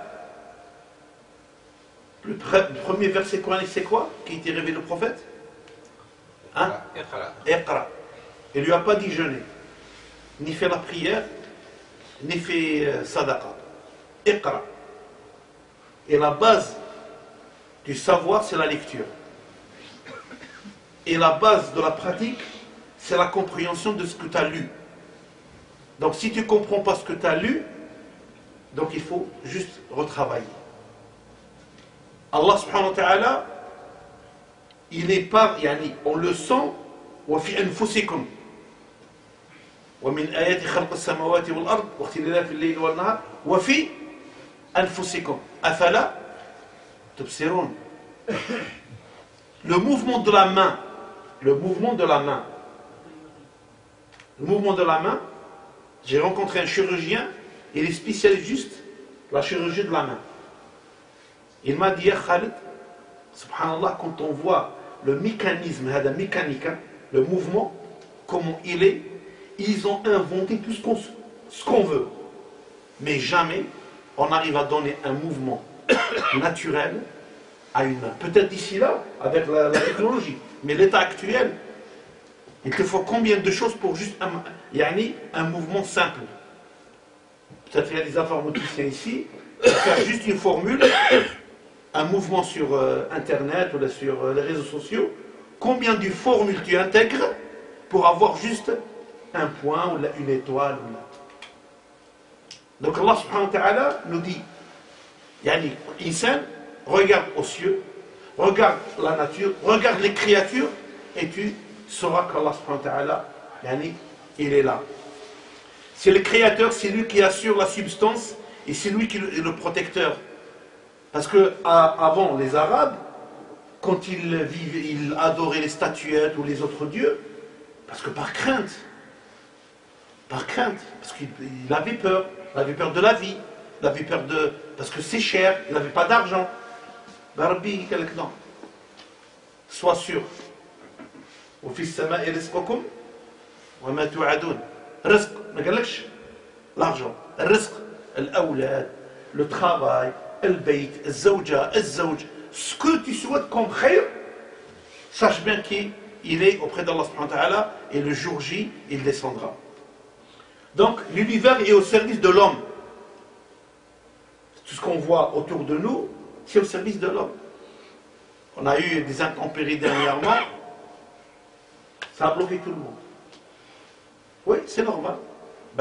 le premier verset coranique, c'est quoi qui était révélé au prophète? Iqra. Il ne lui a pas dit jeûner, ni fait la prière, ni fait sadaqa. Iqra. Et la base du savoir, c'est la lecture. Et la base de la pratique, c'est la compréhension de ce que tu as lu. Donc si tu ne comprends pas ce que tu as lu, donc il faut juste retravailler. Allah subhanahu wa ta'ala, il n'est pas, on le sent, وَفِي أَنفُسِكُمْ وَمِنْ آيَاتِ خَلْقِ السَّمَاوَاتِ وَالْأَرْضِ وَاخْتِلَافِ اللَّيْلِ وَالنَّهَارِ وَفِي أَنفُسِكُمْ أَفَلَا تُبْصِرُونَ. Le mouvement de la main, le mouvement de la main, j'ai rencontré un chirurgien il est spécialiste juste la chirurgie de la main. Il m'a dit, Khalid, subhanallah, quand on voit le mécanisme, le mouvement, comment il est, ils ont inventé tout ce qu'on veut. Mais jamais on arrive à donner un mouvement naturel à une main. Peut-être d'ici là, avec la technologie. Mais l'état actuel, il te faut combien de choses pour juste un mouvement simple. Peut-être qu'il y a des informaticiens ici, qui faire juste une formule, un mouvement sur Internet ou sur les réseaux sociaux. Combien de formules tu intègres pour avoir juste un point ou une étoile ou là. Donc Allah subhanahu wa ta'ala nous dit, Insan, regarde aux cieux, regarde la nature, regarde les créatures, et tu sauras qu'Allah subhanahu wa ta'ala, il est là. C'est le créateur, c'est lui qui assure la substance, et c'est lui qui est le protecteur. Parce que avant les Arabes, quand ils adoraient les statuettes ou les autres dieux, parce que par crainte, parce qu'il avait peur. Il avait peur de la vie, il avait peur de... parce que c'est cher, il n'avait pas d'argent. Rabbi, non. Sois sûr. وفي السماء رزقكم وما توعدون. رزق, ما قالكش l'argent. الرزق, الأولاد, le travail, البيت, الزوجة, الزوج. Ce que tu souhaites comme khayr, sache bien qu'il est auprès d'Allah subhanahu wa ta'ala et le jour J, il descendra. Donc, l'univers est au service de l'homme. Tout ce qu'on voit autour de nous, c'est au service de l'homme. On a eu des intempéries dernièrement, ça a bloqué tout le monde. Oui, c'est normal.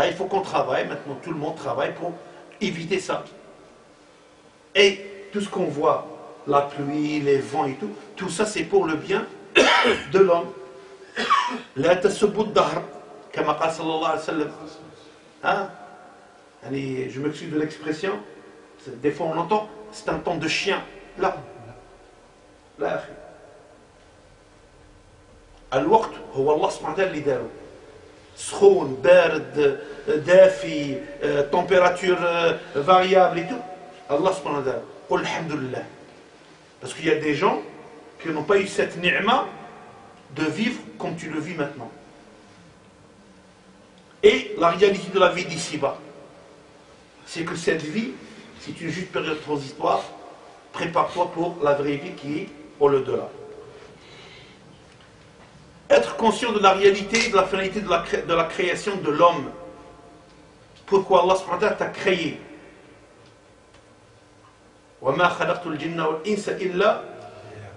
Il faut qu'on travaille, maintenant tout le monde travaille pour éviter ça. Et tout ce qu'on voit, la pluie, les vents et tout ça c'est pour le bien de l'homme. La tasubbu ad-dahr, kama qala sallallahu alayhi wa sallam. Hein? Je m'excuse de l'expression, des fois on entend, c'est un temps de chien. Là. Là. الوقت هو الله سبحانه وتعالى اللي داره. سخون, بارد, دافي, température variable et tout. Allah subhanahu wa ta'ala. قل الحمد لله. Parce qu'il y a des gens qui n'ont pas eu cette ni'ma de vivre comme tu le vis maintenant. Et la réalité de la vie d'ici-bas, c'est que cette vie, c'est une juste période transitoire. Prépare-toi pour la vraie vie qui est au-delà. Être conscient de la réalité, de la finalité de la création de l'homme. Pourquoi Allah subhanahu wa ta'ala t'a créé. وَمَا خَلَقْتُ الْجِنَّ وَالْإِنسَ إِلَّا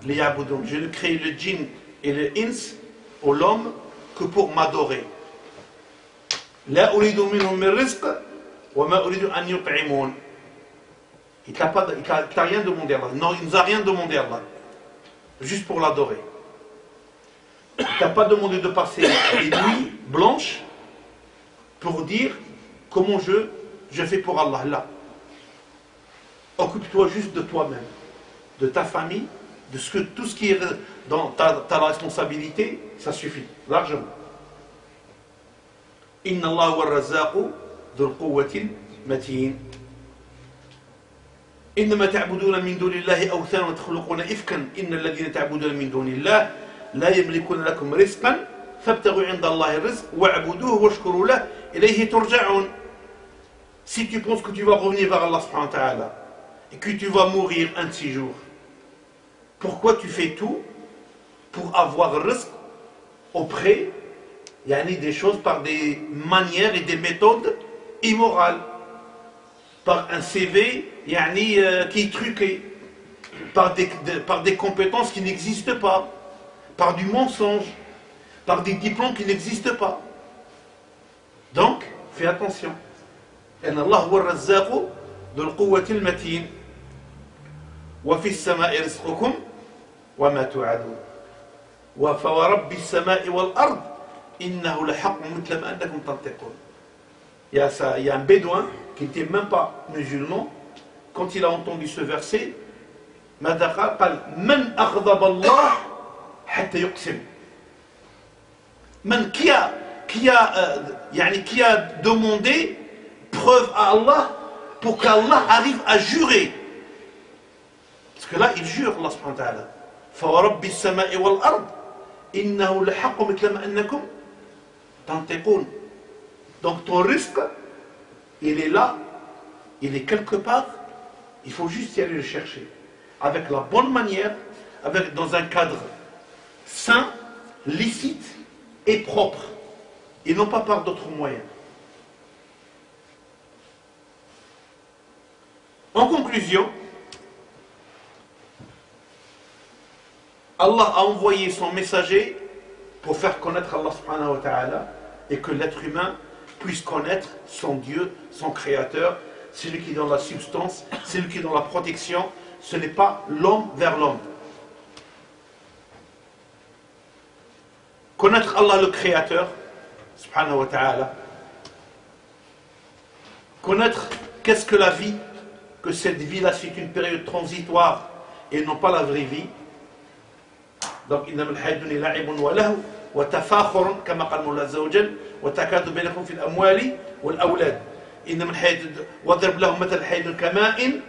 لِيَعْبُدُونَ. Je ne crée le djinn et le ins, ou l'homme, que pour m'adorer. لا أريد منهم من رزق وما أريد أن يطعمون. Il t'a rien demandé Allah. Non, il ne nous a rien demandé Allah. Juste pour l'adorer. Il ne t'a pas demandé de passer des nuits blanches pour dire comment je fais pour Allah. Là. Occupe-toi juste de toi-même, de ta famille, de tout ce qui est dans ta responsabilité, ça suffit, largement. إن الله هو الرزاق ذو القوة المتين. إنما تعبدون من دون الله أوثانا وتخلقون إفكا إن الذين تعبدون من دون الله لا يملكون لكم رزقا فابتغوا عند الله الرزق واعبدوه واشكروا له إليه ترجعون. Si tu penses que tu vas revenir vers Allah subhanahu wa ta'ala et que tu vas mourir un de ces jours, pourquoi tu fais tout pour avoir le risque auprès des choses par des manières et des méthodes immorales, par un CV qui est truqué, par des compétences qui n'existent pas, par du mensonge, par des diplômes qui n'existent pas. Donc, fais attention. إن الله هو الرزاق ذو القوة المتين وفي السماء رزقكم وما توعدون وفورب السماء والأرض إنه لحق مثل ما أنكم تنطقون. Il y a un bédouin qui n'était même pas musulman, quand il a entendu ce verset, قال من أغضب الله حتى يقسم. Qui a demandé preuve à Allah pour qu'Allah arrive à jurer. Parce que là, il jure, Allah subhanahu wa ta'ala. فَوَرَبِّ السَّمَاءِ وَالْأَرْضِ إِنَّهُ لَحَقٌّ مِثْلَ مَا أَنَّكُمْ تَنْطِقُونَ. Donc ton risque, il est là, il est quelque part, il faut juste y aller le chercher. Avec la bonne manière, dans un cadre sain, licite et propre. Et non pas par d'autres moyens. En conclusion, Allah a envoyé son messager pour faire connaître Allah subhanahu wa ta'ala et que l'être humain puisse connaître son Dieu, son Créateur, celui qui donne la substance, celui qui donne la protection. Ce n'est pas l'homme vers l'homme. Connaître Allah le Créateur, subhanahu wa ta'ala. Connaître qu'est-ce que la vie, que cette vie-là c'est une période transitoire et non pas la vraie vie. Donc, إنما الحياة الدنيا لعب ولهو وتفاخر كما قال الله عز وجل وتكاثر بينكم في الأموال والأولاد. إنما الحياة واضرب لهم مثل الحياة كماء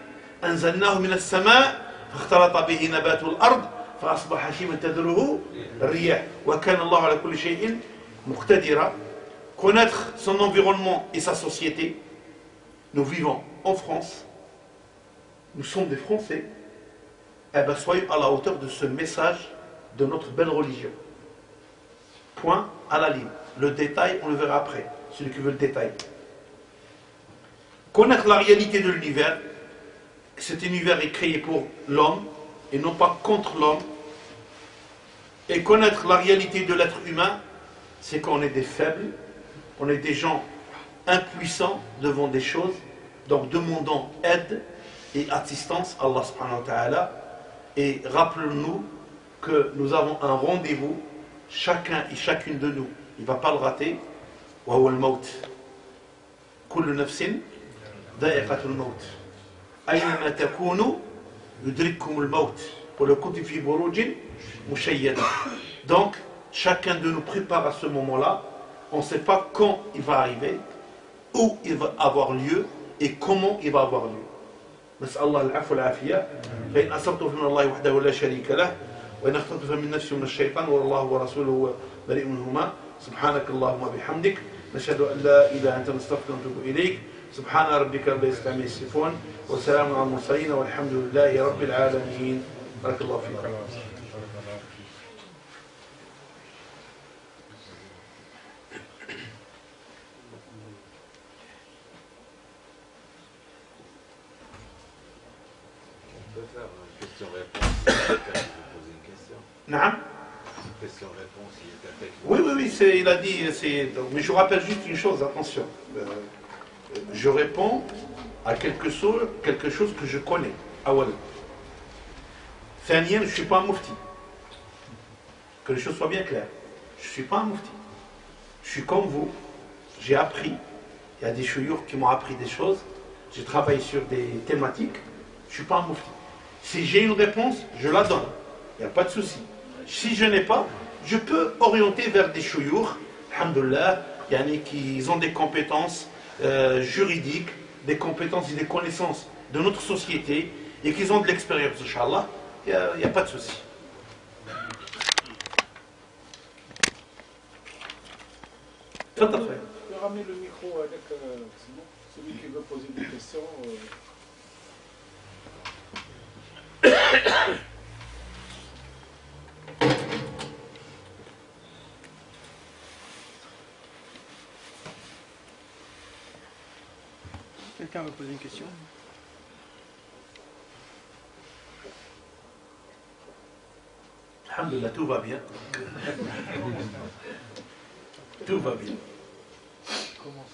أنزلناه من السماء فاختلط به نبات الأرض فأصبح هشيما تذروه الرياح وكان الله على كل شيء مقتدرا. Connaître son environnement et sa société. Nous vivons en France. Nous sommes des Français. Eh bien, soyons à la hauteur de ce message de notre belle religion. Point à la ligne. Le détail, on le verra après. Celui qui veut le détail. Connaître la réalité de l'univers. Cet univers est créé pour l'homme et non pas contre l'homme. Et connaître la réalité de l'être humain, c'est qu'on est des faibles, on est des gens impuissants devant des choses. Donc demandons aide et assistance à Allah subhanahu wa ta'ala. Et rappelons-nous que nous avons un rendez-vous, chacun et chacune de nous, il ne va pas le rater. Wa huwa al-maut. Kullu nafsin dha'iqatul maut. Aynama takunu yudrikkum al-maut. Wa law kuntum fi burujin mushayyada. Donc, chacun de nous prépare à ce moment-là. On ne sait pas quand il va arriver, où il va avoir lieu et comment il va avoir lieu. نسأل الله العفو والعافية فإن أصبت فمن الله وحده لا شريك له وإن أخطأت فمن نفسي ومن الشيطان والله ورسوله بريء منهما سبحانك اللهم وبحمدك نشهد أن لا إله إلا أنت نستغفرك ونتوب إليك سبحان ربك رب العزة عما يصفون وسلام على المرسلين والحمد لله رب العالمين بارك الله فيكم. Oui, il a dit, mais je rappelle juste une chose, attention. Je réponds à quelque chose que je connais. Awal. Thaniyan, je ne suis pas un mufti. Que les choses soient bien claires. Je ne suis pas un mufti. Je suis comme vous. J'ai appris. Il y a des chouyours qui m'ont appris des choses. J'ai travaillé sur des thématiques. Je ne suis pas un mufti. Si j'ai une réponse, je la donne. Il n'y a pas de souci. Si je n'ai pas, je peux orienter vers des chouyours, alhamdoulilah, qui ont des compétences juridiques, des compétences et des connaissances de notre société et qui ont de l'expérience, Inch'Allah. Il n'y a pas de souci. Tu peux ramener le micro avec celui qui veut poser des questions. Quelqu'un veut poser une question? Alhamdulillah, tout va bien. Tout va bien. Commence.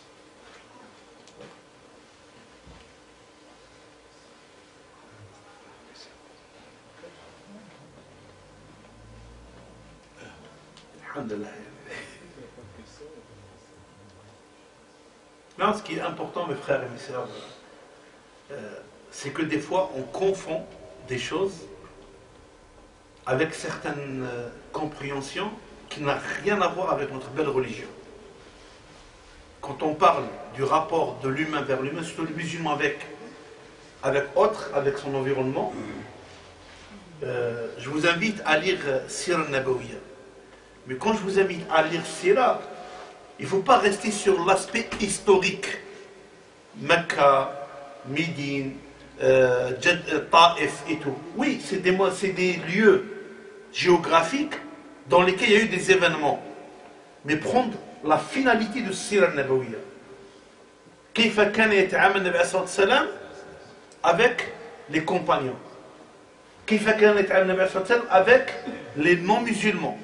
Alhamdulillah. Non, ce qui est important, mes frères et mes sœurs, c'est que des fois, on confond des choses avec certaines compréhensions qui n'ont rien à voir avec notre belle religion. Quand on parle du rapport de l'humain vers l'humain, surtout le musulman avec autre, avec son environnement, je vous invite à lire Sira Nabawiya. Mais quand je vous invite à lire Sira, il ne faut pas rester sur l'aspect historique. Mecca, Médine, Taif et tout. Oui, c'est des lieux géographiques dans lesquels il y a eu des événements. Mais prendre la finalité de Sira Nabawiya. كيف كان يتعامل النبي عليه الصلاة والسلام avec les compagnons. كيف كان يتعامل النبي عليه الصلاة والسلام avec les non-musulmans.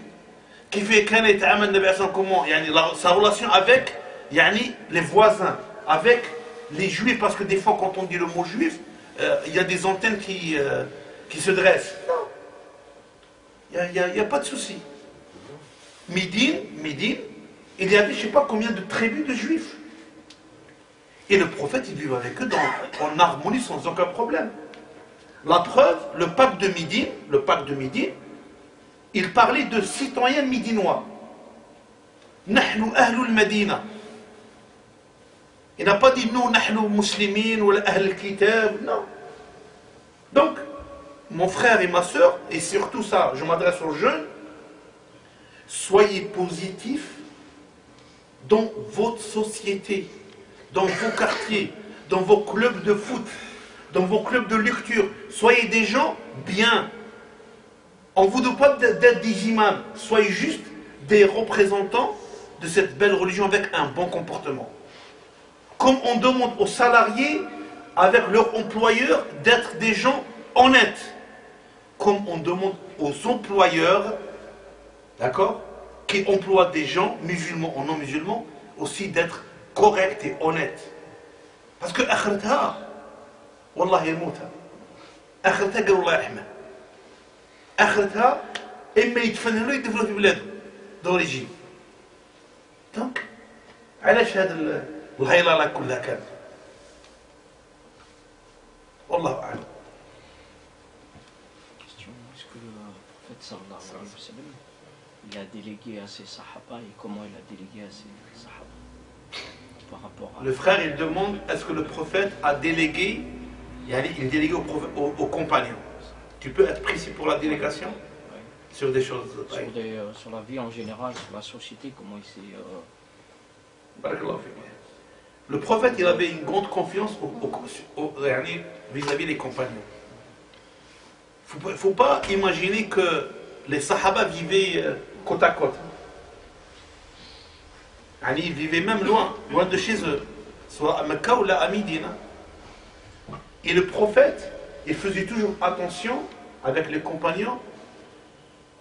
كيف كان يتعامل النبي عليه الصلاة والسلام comment يعني sa relation avec يعني les voisins, avec les juifs, parce que des fois quand on dit le mot juif, il y a des antennes qui se dressent. Non, il n'y a pas de souci. Médine, il y avait je ne sais pas combien de tribus de juifs. Et le prophète, il vivait avec eux en harmonie sans aucun problème. La preuve, le pacte de Médine, il parlait de citoyens médinois. Nahnu ahlul Medina. Il n'a pas dit nous, nahnu muslimin ou ahl kitab. Non. Donc, mon frère et ma soeur, et surtout ça, je m'adresse aux jeunes, soyez positifs dans votre société, dans vos quartiers, dans vos clubs de foot, dans vos clubs de lecture. Soyez des gens bien. On ne vous demande pas d'être des imams. Soyez juste des représentants de cette belle religion avec un bon comportement. Comme on demande aux salariés, avec leur employeur, d'être des gens honnêtes. Comme on demande aux employeurs, d'accord, qui emploient des gens, musulmans ou non musulmans, aussi d'être correct et honnête. Parce que akhirtha, wallah yamouta. Akhirtha قال الله يرحمه. akhirtha, إما يتفننوا يدفنوا في بلادهم d'origine. Donc, علاش هذا الهيلالة كلها كانت؟ والله أعلم. Est-ce que le prophète sallallahu alayhi wa sallam, il a délégué à ses sahaba et comment il a délégué à ses sahaba par rapport à... Le frère, il demande, est-ce que le prophète a délégué, il a délégué aux compagnons. Tu peux être précis pour la délégation sur des choses sur la vie en général, sur la société, comment il s'est... Le prophète, il avait une grande confiance vis-à-vis des compagnons. Il ne faut pas imaginer que les sahaba vivaient côte à côte. Ils vivaient même loin de chez eux, soit à Mecca ou là à Médine. Et le prophète, il faisait toujours attention avec les compagnons,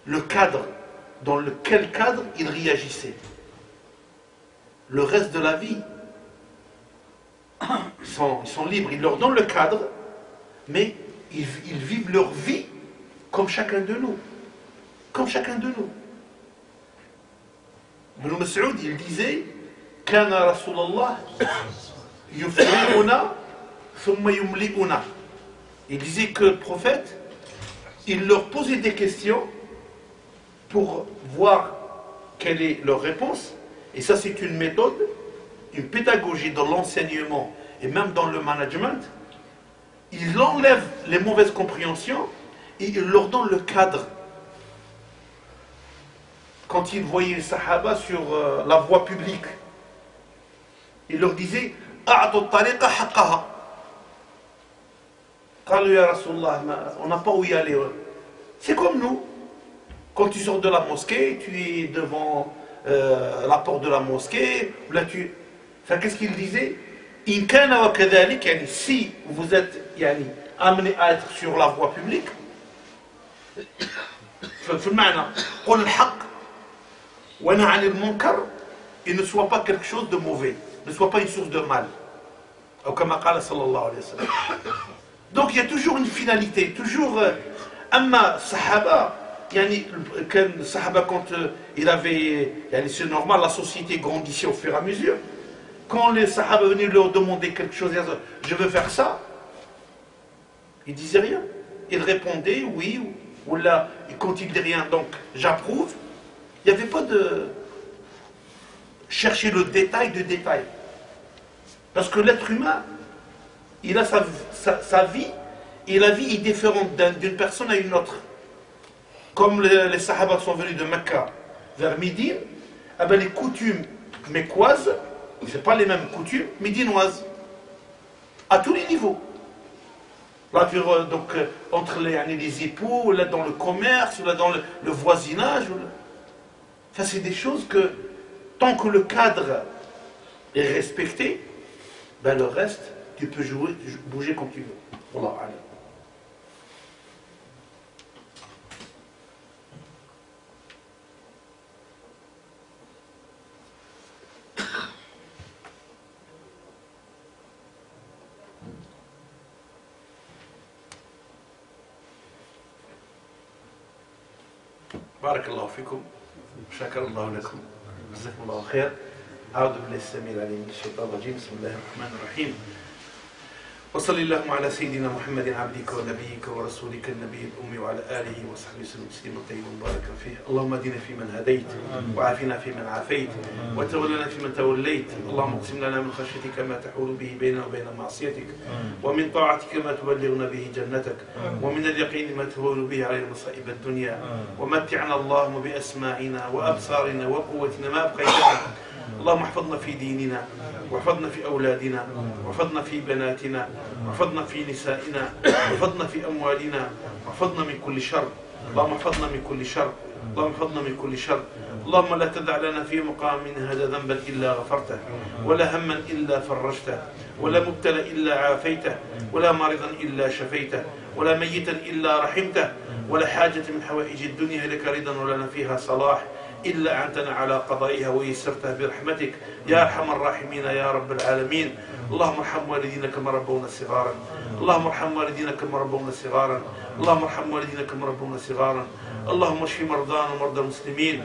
le cadre, dans quel cadre il réagissait. Le reste de la vie, ils sont libres, il leur donne le cadre, mais ils vivent leur vie comme chacun de nous. Comme chacun de nous. Ibn Mas'ud, il disait Kana Rasulallah yufri'una thumma yumli'una. Il disait que le prophète, il leur posait des questions pour voir quelle est leur réponse. Et ça, c'est une méthode, une pédagogie dans l'enseignement et même dans le management. Il enlève les mauvaises compréhensions et il leur donne le cadre. Quand il voyait les sahaba sur la voie publique, il leur disait A'tu tariqa haqqaha. Qalu ya Rasulullah, on n'a pas où y aller. C'est comme nous. Quand tu sors de la mosquée, tu es devant la porte de la mosquée. Là, enfin, qu'est-ce qu'il disait? In kana wa kadhalik, yani, si vous êtes amené à être sur la voie publique, في المعنى قل الحق ونهى عن المنكر, il ne soit pas quelque chose de mauvais, ne soit pas une source de mal. Ou comme قال صلى الله عليه وسلم. Donc il y a toujours une finalité, toujours أما الصحابة يعني كان الصحابة quand il avait يعني c'est normal, la société grandissait au fur et à mesure. Quand les sahaba venaient leur demander quelque chose, je veux faire ça, ils disaient rien. Ils répondaient oui, ou là, quand ils disaient rien, donc j'approuve. Il n'y avait pas de chercher le détail de détail. Parce que l'être humain, il a sa vie, et la vie est différente d'une personne à une autre. Comme les Sahaba sont venus de Mecca vers Médine, eh ben les coutumes mécoises, ce n'est pas les mêmes coutumes médinoises, à tous les niveaux. Là, donc, entre les époux, là dans le commerce, là dans le voisinage. Enfin, c'est des choses que, tant que le cadre est respecté, ben le reste, tu peux bouger comme tu veux. Wallah alam. بارك الله فيكم شكر الله لكم جزاكم الله خير أعوذ بالله السميع العليم من الشيطان الرجيم بسم الله الرحمن الرحيم وصل اللهم على سيدنا محمد عبدك ونبيك ورسولك النبي الأمي وعلى آله وصحبه وسلم تسليما طيبا مباركا فيه اللهم اهدنا فيمن هديت وعافنا فيمن عافيت وتولنا فيمن توليت اللهم اقسم لنا من خشيتك ما تحول به بيننا وبين معصيتك ومن طاعتك ما تبلغنا به جنتك ومن اليقين ما تهون به علينا مصائب الدنيا ومتعنا اللهم بأسماعنا وأبصارنا وقوتنا ما أبقيتنا اللهم احفظنا في ديننا واحفظنا في أولادنا واحفظنا في بناتنا واحفظنا في نسائنا واحفظنا في أموالنا واحفظنا من كل شر اللهم احفظنا من كل شر اللهم احفظنا من كل شر اللهم لا تدع لنا في مقامنا هذا ذنبا إلا غفرته ولا هما إلا فرجته ولا مبتلى إلا عافيته ولا مريضا إلا شفيته ولا ميتا إلا رحمته ولا حاجة من حوائج الدنيا لك رضا ولنا فيها صلاح إلا أعنتنا على قضائها ويسرتها برحمتك يا أرحم الراحمين يا رب العالمين اللهم ارحم والدينا كما ربونا صغارا اللهم ارحم والدينا كما ربونا صغارا اللهم ارحم والدينا كما ربونا صغارا اللهم اشف مرضانا ومرضى المسلمين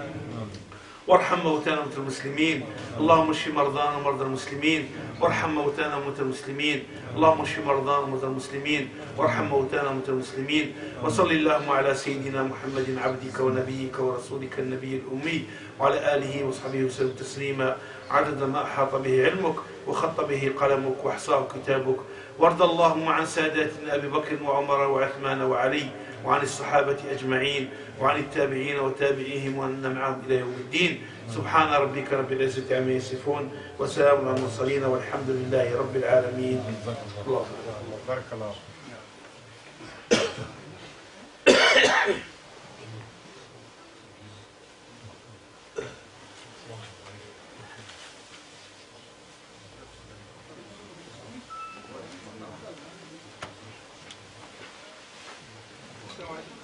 وارحم موتانا وموتى المسلمين اللهم اشف مرضانا ومرضى المسلمين وارحم موتانا وموتى المسلمين اللهم اشف مرضانا ومرضى المسلمين وارحم موتانا وموتى المسلمين وصل اللهم على سيدنا محمد عبدك ونبيك ورسولك النبي الأمي وعلى آله وصحبه وسلم تسليما عدد ما أحاط به علمك وخط به قلمك واحصاه كتابك وارض اللهم عن ساداتنا أبي بكر وعمر وعثمان وعلي وعن الصحابة أجمعين وعن التابعين وتابعيهم وأن معهم إلى يوم الدين سبحان ربك رب العزة عما يصفون وسلام على المرسلين والحمد لله رب العالمين الله بارك الله. السلام عليكم.